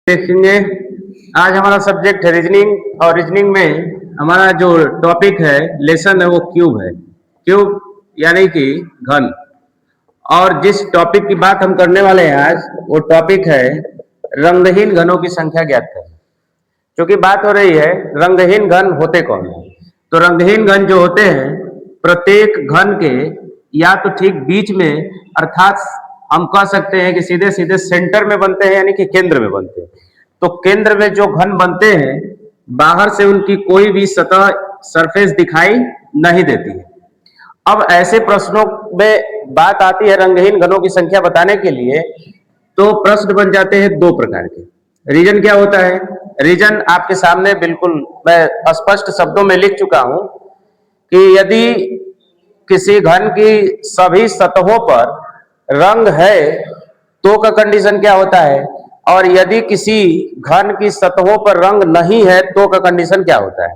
देखेंगे। आज हमारा सब्जेक्ट है रीजनिंग और रीजनिंग में हमारा जो टॉपिक है लेसन है वो क्यूब है। क्यूब यानी कि घन। और जिस टॉपिक की बात हम करने वाले हैं आज वो टॉपिक है रंगहीन घनों की संख्या ज्ञात करें। क्योंकि बात हो रही है रंगहीन घन होते कौन है। तो रंगहीन घन जो होते हैं प्रत्येक घन के या तो ठीक बीच में अर्थात हम कह सकते हैं कि सीधे सीधे सेंटर में बनते हैं यानी कि केंद्र में बनते हैं। तो केंद्र में जो घन बनते हैं बाहर से उनकी कोई भी सतह सरफेस दिखाई नहीं देती है। अब ऐसे प्रश्नों में बात आती है रंगहीन घनों की संख्या बताने के लिए, तो प्रश्न बन जाते हैं दो प्रकार के। रीजन क्या होता है? रीजन आपके सामने बिल्कुल मैं स्पष्ट शब्दों में लिख चुका हूं कि यदि किसी घन की सभी सतहों पर रंग है तो का कंडीशन क्या होता है, और यदि किसी घन की सतहों पर रंग नहीं है तो का कंडीशन क्या होता है।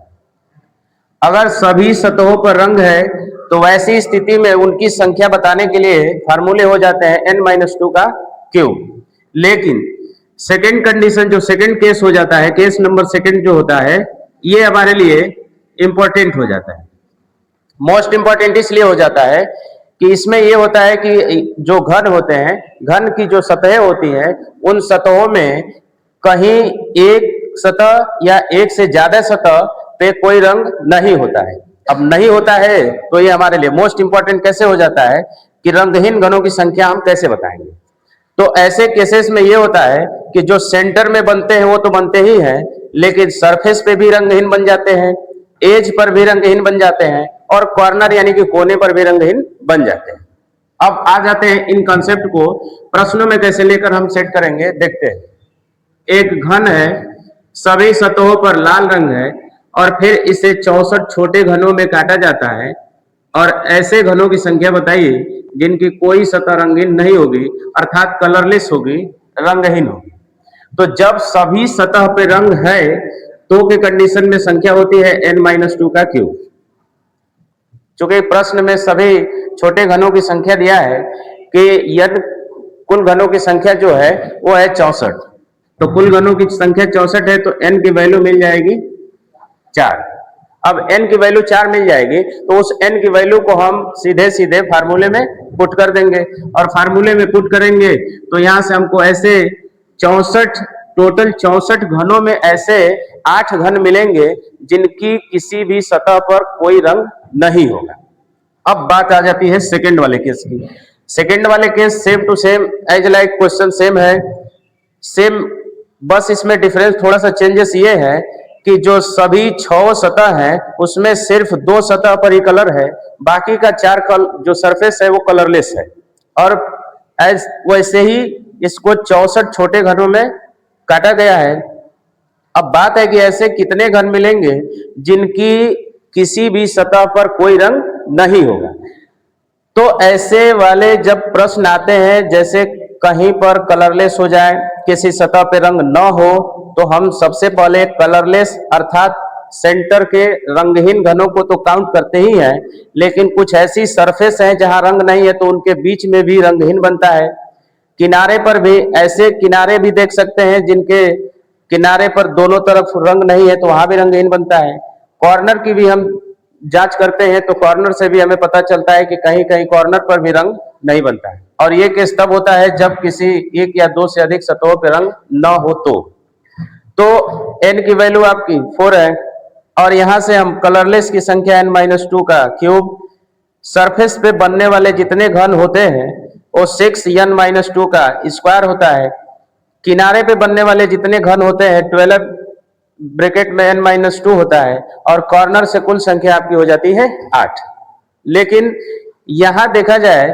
अगर सभी सतहों पर रंग है तो वैसी स्थिति में उनकी संख्या बताने के लिए फार्मूले हो जाते हैं n-2 का क्यूब। लेकिन सेकेंड कंडीशन जो सेकेंड केस हो जाता है, केस नंबर सेकेंड जो होता है, ये हमारे लिए इंपॉर्टेंट हो जाता है। मोस्ट इंपॉर्टेंट इसलिए हो जाता है कि इसमें यह होता है कि जो घन होते हैं, घन की जो सतहें होती हैं, उन सतहों में कहीं एक सतह या एक से ज्यादा सतह पे कोई रंग नहीं होता है। अब नहीं होता है तो ये हमारे लिए मोस्ट इंपॉर्टेंट कैसे हो जाता है कि रंगहीन घनों की संख्या हम कैसे बताएंगे। तो ऐसे केसेस में ये होता है कि जो सेंटर में बनते हैं वो तो बनते ही हैं, लेकिन सरफेस पे भी रंगहीन बन जाते हैं, एज पर भी रंगहीन बन जाते हैं, और कॉर्नर यानी कि कोने पर भी रंगहीन बन जाते हैं। अब आ जाते हैं इन कॉन्सेप्ट को प्रश्नों में कैसे लेकर हम सेट करेंगे, देखते हैं। एक घन है, सभी सतहों पर लाल रंग है, और फिर इसे 64 छोटे घनों में काटा जाता है, और ऐसे घनों की संख्या बताइए जिनकी कोई सतह रंगीन नहीं होगी, अर्थात कलरलेस होगी, रंगहीन होगी। तो जब सभी सतह पे रंग है तो के कंडीशन में संख्या होती है n-2 का क्यूब। चूंकि प्रश्न में सभी छोटे घनों की संख्या दिया है कि यदि कुल घनों की संख्या जो है वो है 64, तो कुल घनों की संख्या 64 है तो n की वैल्यू मिल जाएगी 4। अब n की वैल्यू 4 मिल जाएगी तो उस n की वैल्यू को हम सीधे सीधे फार्मूले में पुट कर देंगे, और फार्मूले में पुट करेंगे तो यहां से हमको ऐसे 64 टोटल 64 घनों में ऐसे 8 घन मिलेंगे जिनकी किसी भी सतह पर कोई रंग नहीं होगा। अब बात आ जाती है सेकंड वाले केस की। सेकंड वाले case same to same age like question same है, सेम, बस इसमें डिफरेंस थोड़ा सा चेंजेस ये है कि जो सभी 6 सतह हैं उसमें सिर्फ 2 सतह पर ही कलर है, बाकी का 4 जो सरफेस है वो कलरलेस है। और एज वैसे ही इसको 64 छोटे घनों में काटा गया है। अब बात है कि ऐसे कितने घन मिलेंगे जिनकी किसी भी सतह पर कोई रंग नहीं होगा। तो ऐसे वाले जब प्रश्न आते हैं, जैसे कहीं पर कलरलेस हो जाए, किसी सतह पे रंग न हो, तो हम सबसे पहले कलरलेस अर्थात सेंटर के रंगहीन घनों को तो काउंट करते ही हैं, लेकिन कुछ ऐसी सरफेस है जहां रंग नहीं है तो उनके बीच में भी रंगहीन बनता है। किनारे पर भी ऐसे किनारे भी देख सकते हैं जिनके किनारे पर दोनों तरफ रंग नहीं है तो वहां भी रंगहीन बनता है। कॉर्नर की भी हम जांच करते हैं तो कॉर्नर से भी हमें पता चलता है कि कहीं कहीं कॉर्नर पर भी रंग नहीं बनता है। और ये केस तब होता है जब किसी एक या दो से अधिक सतहों पर रंग न हो तो n की वैल्यू आपकी 4 है, और यहां से हम कलरलेस की संख्या n-2 का क्यूब, सरफेस पे बनने वाले जितने घन होते हैं वो 6n-2 का स्क्वायर होता है, किनारे पे बनने वाले जितने घन होते हैं 12 ब्रैकेट में n-2 होता है, और कॉर्नर से कुल संख्या आपकी हो जाती है 8। लेकिन यहां देखा जाए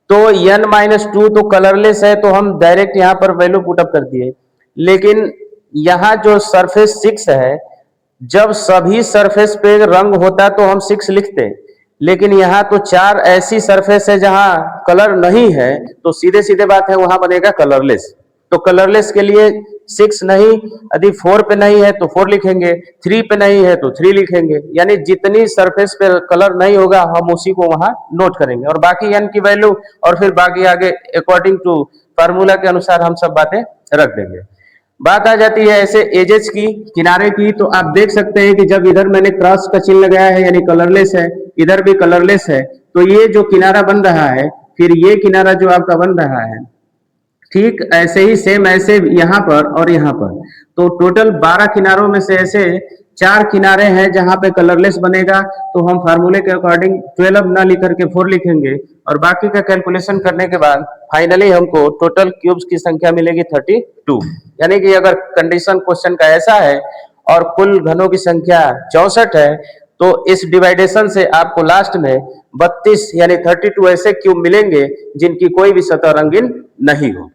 तो n-2 तो कलरलेस है तो हम डायरेक्ट यहां पर वैल्यू पुटअप कर दिए, लेकिन यहां जो सरफेस 6 है, जब सभी सरफेस पे रंग होता तो हम 6 लिखते, लेकिन यहाँ तो 4 ऐसी सरफेस है जहां कलर नहीं है, तो सीधे सीधे बात है वहां बनेगा कलरलेस। तो कलरलेस के लिए 6 नहीं, यदि 4 पे नहीं है तो 4 लिखेंगे, 3 पे नहीं है तो 3 लिखेंगे, यानी जितनी सरफेस पे कलर नहीं होगा हम उसी को वहां नोट करेंगे, और बाकी n की वैल्यू और फिर बाकी आगे अकॉर्डिंग टू फार्मूला के अनुसार हम सब बातें रख देंगे। बात आ जाती है ऐसे एजेस की, किनारे की, तो आप देख सकते हैं कि जब इधर मैंने क्रॉस का चिन्ह लगाया है यानी कलरलेस है, इधर भी कलरलेस है, तो ये जो किनारा बन रहा है, फिर ये किनारा जो आपका बन रहा है, ठीक ऐसे ही सेम ऐसे यहाँ पर और यहाँ पर, तो टोटल 12 किनारों में से ऐसे 4 किनारे हैं जहां पे कलरलेस बनेगा, तो हम फार्मूले के अकॉर्डिंग 12 ना लिख करके 4 लिखेंगे, और बाकी का कैलकुलेशन करने के बाद फाइनली हमको टोटल क्यूब्स की संख्या मिलेगी 32। यानी कि अगर कंडीशन क्वेश्चन का ऐसा है और कुल घनों की संख्या 64 है, तो इस डिवाइडेशन से आपको लास्ट में 32 यानी 32 ऐसे क्यूब मिलेंगे जिनकी कोई भी सतह रंगीन नहीं हो।